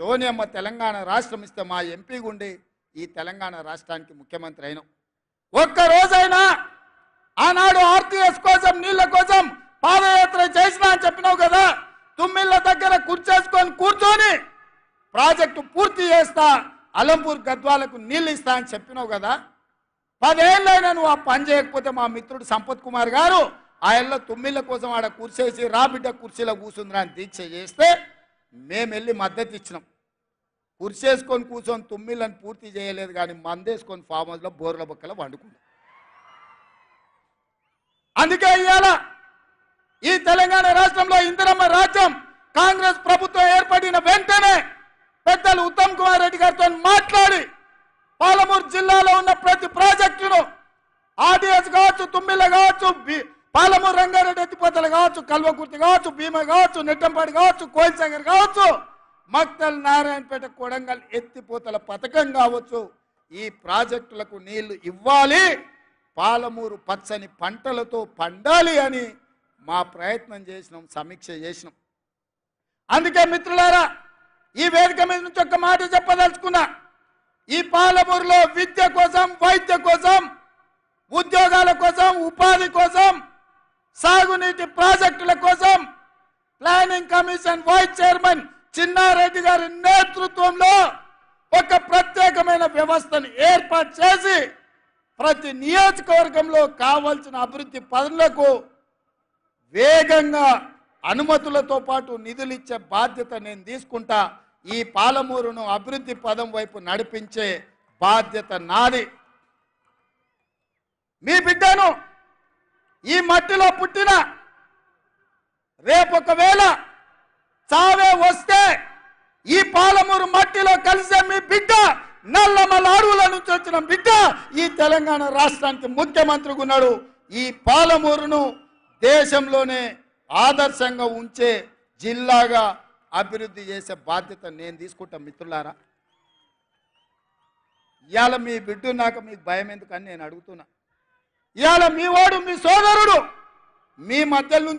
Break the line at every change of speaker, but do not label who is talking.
సోనియమ్మ తెలంగాణ రాష్ట్రం ఇస్తే మా ఎంపీ గుండి ఈ తెలంగాణ రాష్ట్రానికి ముఖ్యమంత్రి అయినాం. ఒక్క రోజైనా ఆనాడు ఆర్టీఎస్ కోసం నీళ్ల కోసం పాదయాత్ర చేసినా అని చెప్పినావు కదా. తుమ్మిళ్ళ దగ్గర కూర్చొని ప్రాజెక్టు పూర్తి చేస్తా, అలంపూర్ గద్వాలకు నీళ్ళు ఇస్తా అని చెప్పినావు కదా. 10 ఏళ్ళైనా నువ్వు ఆ పని చేయకపోతే మా మిత్రుడు సంపత్ కుమార్ గారు ఆయనలో తుమ్మిళ్ళ కోసం ఆడ కూర్చేసి రాబిడ్డ కుర్చీలో కూర్చుందిరా అని దీక్ష చేస్తే మేము వెళ్ళి మద్దతు ఇచ్చినాం. కుర్చేసుకొని కూర్చొని తుమ్మిళ్ళని పూర్తి చేయలేదు, కానీ మందేసుకొని ఫామ్ హౌస్లో బోర్ల బొక్కల వండుకున్నాం. అందుకే ఇవాళ ఈ తెలంగాణ రాష్ట్రంలో ఇందిరమ్మ రాజ్యం కాంగ్రెస్ ప్రభుత్వం ఏర్పడిన వెంటనే పెద్దలు ఉత్తమ్ కుమార్ రెడ్డి గారితో మాట్లాడి పాలమూరు జిల్లాలో ఉన్న ప్రతి ప్రాజెక్టును ఆర్డీఎస్ కావచ్చు, తుమ్మిళ్ళ కావచ్చు, పాలమూరు రంగారెడ్డి ఎత్తిపోతలు కావచ్చు, కల్వకుర్తి కావచ్చు, భీమ కావచ్చు, నెట్టంపాడు కావచ్చు, కోయిల్సాగర్ కావచ్చు, మక్తల్ నారాయణపేట కొడంగల్ ఎత్తిపోతల పథకం కావచ్చు, ఈ ప్రాజెక్టులకు నీళ్లు ఇవ్వాలి, పాలమూరు పచ్చని పంటలతో పండాలి అని మా ప్రయత్నం చేసినాం, సమీక్ష చేసినాం. అందుకే మిత్రులారా, ఈ వేదిక మీద నుంచి ఒక మాట చెప్పదలుచుకున్నా. ఈ పాలమూరులో విద్య కోసం, వైద్య కోసం, ఉద్యోగాల కోసం, ఉపాధి కోసం, సాగునీటి ప్రాజెక్టుల కోసం planning commission vice chairman Chinnareddy గారి నేతృత్వంలో ఒక ప్రత్యేకమైన వ్యవస్థను ఏర్పాటు చేసి ప్రతి నియోజకవర్గంలో కావాల్సిన అభివృద్ధి పనులకు వేగంగా అనుమతులతో పాటు నిధులు ఇచ్చే బాధ్యత నేను తీసుకుంటా. ఈ పాలమూరును అభివృద్ధి పదం వైపు నడిపించే బాధ్యత నాది. మీ బిడ్డను ఈ మట్టిలో పుట్టిన రేపొకవేళ చావే వస్తే ఈ పాలమూరు మట్టిలో కలిసే మీ బిడ్డ, నల్లమల అడవుల నుంచి వచ్చిన బిడ్డ ఈ తెలంగాణ రాష్ట్రానికి ముఖ్యమంత్రిగా ఉన్నాడు. ఈ పాలమూరును దేశంలోనే ఆదర్శంగా ఉంచే జిల్లాగా అభివృద్ధి చేసే బాధ్యత నేను తీసుకుంటాను. మిత్రులారా, ఇవాళ మీ బిడ్డ నాక మీకు భయం ఎందుకని నేను అడుగుతున్నా. ఇవాళ మీ వాడు, మీ సోదరుడు మీ మధ్య